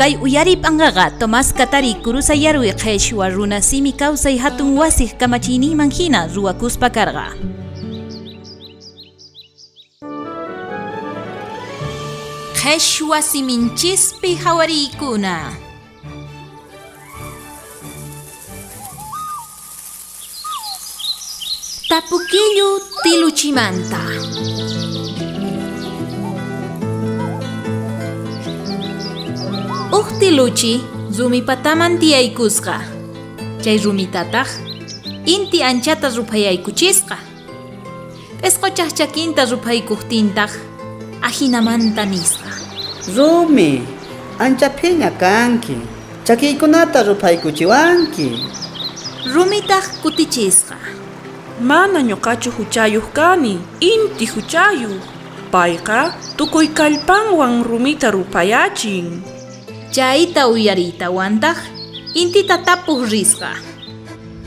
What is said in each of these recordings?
Kay uyarip angaga Tomás Katari kurusayarwi qheshwa runa simi kawsay hatun wasih kamachini manhina ruwakuspa karga. Qheshwa siminchispi hawarikuna. Tapukillu tiluchimanta. Tiluchi rumipataman tiyaykusqa. Chay rumitataq inti anchata ruphayaikuchisqa. Q'isquchaq chakinta ruphaykuptintaq ahinamanta nisqa. Rumi, ancha phiña kanki. Chakiykunata ruphaykuchiwanki. Rumitaq kutichisqa. Mana ñuqachu huchayuq kani, inti huchayuq. Payqa tukuy kallpanwan rumita rupayachin. Chayta uyarita wantaq intita tapuq risqa.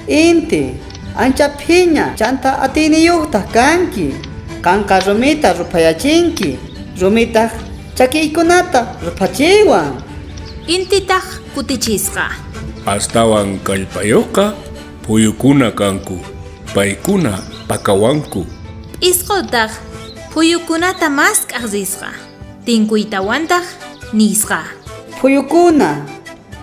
Inti, ancha phiña chanta atiniyuqtaq kanki. Kanqa rumita rupayachinki. Rumitaq chakiykunata rupachiwan. Intitaq kutichisqa. Astawan kallpayuqqa phuyukuna kanku. Paykuna pakawanku. Isqutaq phuyukunata mask'aq risqa. Tinkuyta wantaq nisqa. Phuyukuna,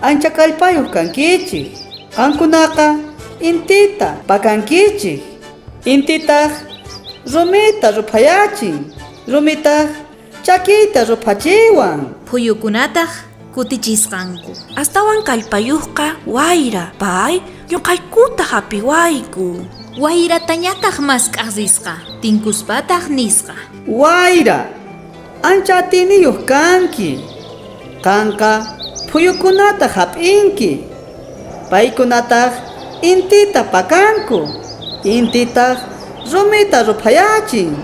ancha kallpayuq kankichik. Qankunaqa intita pakankichik. Intitaq rumita rupayachin. Rumitaq chakiyta rupachiwan. Phuyukunataq kutichisqanku. Astawan kallpayuqqa wayra, pay ñuqaykuta hapiwayku. Wayratañataq mask'aq risqa. Tinkuspataq nisqa. Wayra, ancha atiniyuq kanki. Kanqa phuyukunata hap'inki. Paykunataq intita pakanku. Intitaq rumita rupayachin.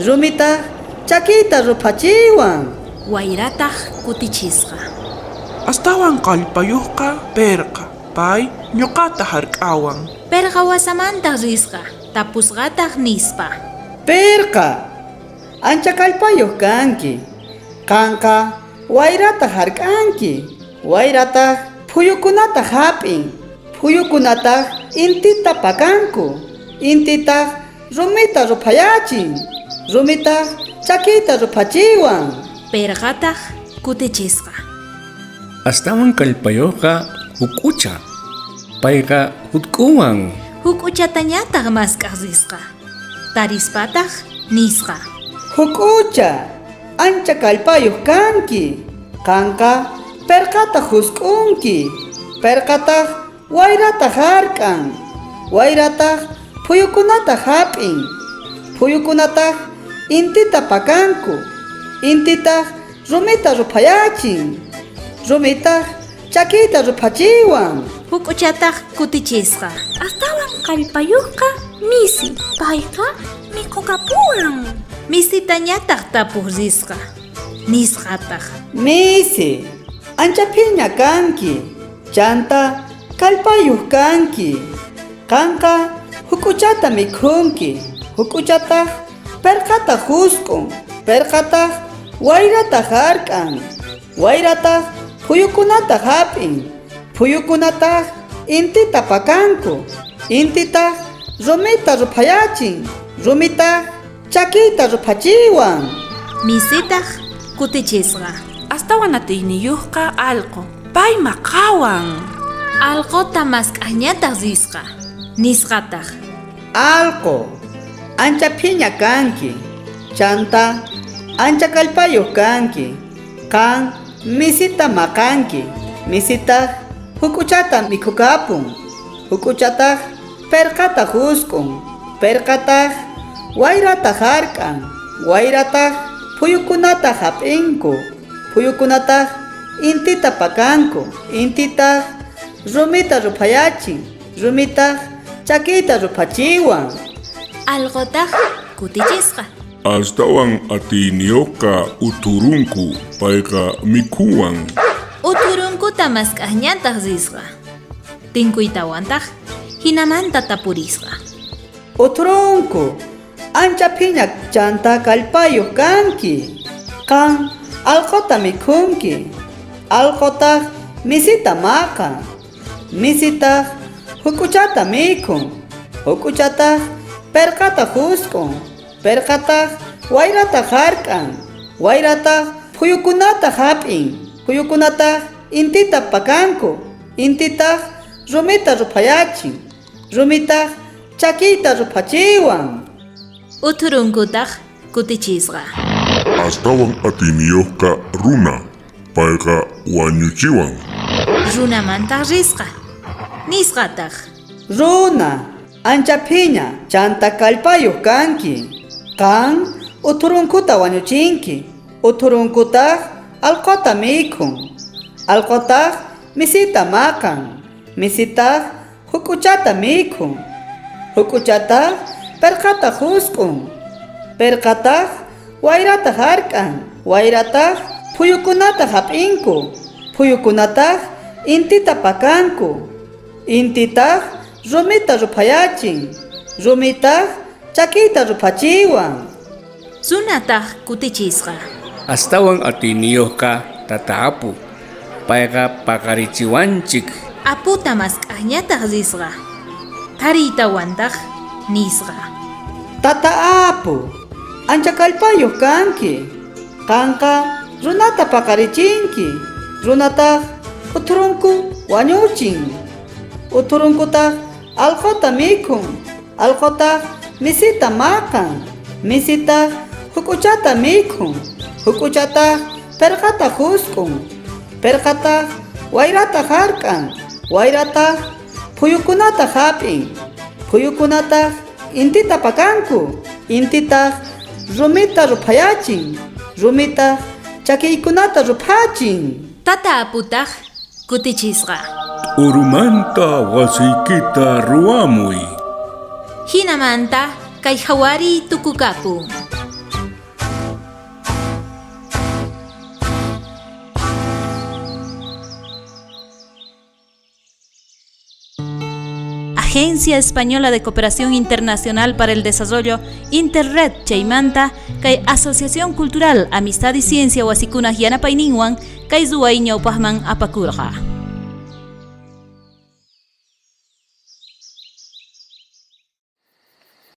Rumitaq chakiyta rupachiwan. Wayrataq kutichisqa. Astawan kallpayuqqa perqa, pay ñuqata hark'awan. Perqa wasamantaq risqa. Tapusqataq nispa. Perqa, ancha kallpayuq kanki. Kanqa wayrata hark'anki. Wayrataq phuyukunata hap'in. Phuyukunataq intita pakanku. Intitaq rumita rupayachin. Rumitaq chakiyta rupachiwan. Perqataq kutichisqa. Astawan kallpayuqqa hukucha. Payqa hutkuwan. Hukuchatañataq mask'aq risqa. Tarispataq nisqa. Hukucha, ancha kallpayuq kanki. Kanqa perqata husk'unki. Perqataq wayrata hark'an. Wayrataq phuyukunata hap'in. Phuyukunataq intita pakanku. Intitaq rumita rupayachin. Rumitaq chakiyta rupachiwan. Hukuchataq kutichisqa. Astawan kallpayuqqa misi, payqa mikukapuwan. Misitañataq tapuq risqa. Nisqataq. Misi, ancha phiña kanki. Chanta kallpayuq kanki. Kanqa hukuchata mikhunki. Hukuchataq perqata husk'un. Perqataq wayrata hark'an. Wayrataq phuyukunata hap'in. Phuyukunataq intita pakanku. Intitaq rumita rupayachin. Rumitaq chakiyta rupachiwan. Misitaq kutichisqa. Astawan atiniyuqqa allqu, pay maqawan. Allquta mask'aqñataq risqa. Nisqataq. Allqu, ancha phiña kanki. Chanta ancha kallpayuq kanki. Kan misita maqanki. Misitaq hukuchata mikhukapun. Hukuchataq perqata husk'un. Perqataq wayrata hark'an. Wayrataq phuyukunata hap'inku. Phuyukunataq intita pakanku. Intitaq rumita rupayachin. Rumitaq chakiyta rupachiwan. Allqutaq kutichisqa. Astawan atiniyuqqa uturunku. Payqa mikuwan. Uturunkuta mask'aqñataq risqa. Tinkuytawantaq hinamanta tapurisqa. Uturunku, ancha phiña chanta kallpayuq kanki. Kan allquta mikhunki. Alqotaq misita maqan. Misitaq hukuchata mikun. Hukuchataq perqata huskun. Perqataq wayrata hark'an. Wayrataq phuyukunata hap'in. Phuyukunataq intita pakanku. Intitaq rumita rupayachin. Rumitaq chakiyta rupachiwan. Uturunkutaq kutichisqa. Astawan atiniyohka runa, payqa wañuchiwan. Runamantaq risqa. Nisqataq. Runa, ancha phiña chanta kallpayuq kanki. Kan uturunkuta wañuchinki. Uturunkutaq alqota mikhun. Alqotaq misita maqan. Misitaq hukuchata mikhun. Hukuchataq perqata husk'un. Perqataq wayrata hark'an. Wayrataq phuyukunata hap'inku. Phuyukunataq intita pakanku. Intitaq rumita rupayachin. Rumitaq chakiyta rupachiwan. Runataq kutichisqa. Astawan atiniyohka tataapu. Payqa paqarichiwanchik. Aputa mask'aqñataq risqa. Tariйтawantaq nisqa. Tata apu, ancha kallpayuq kanki. Kanqa runata paqarichinki. Runataq uturunku wañuchin. Uturunkutaq alqota mikhun. Alqotaq misita maqan. Misitaq hukuchata mikhun. Hukuchataq perqata husk'un. Perqataq wayrata hark'an. Wayrataq phuyukunata hap'in. Phuyukunataq intita pakanku. Intitaq rumita rupayachin. Rumitaq chakiykunata rupachin. Tata aputaq kutichisqa. Urumanta wasiykita ruwamuy. Hinamanta kay hawari tukukapun. Agencia Española de Cooperación Internacional para el Desarrollo Interred Chaymanta kay Asociación Cultural Amistad y Ciencia Wasikunaj Yanapayninwan kay Zuway ñawpajman apakurqa.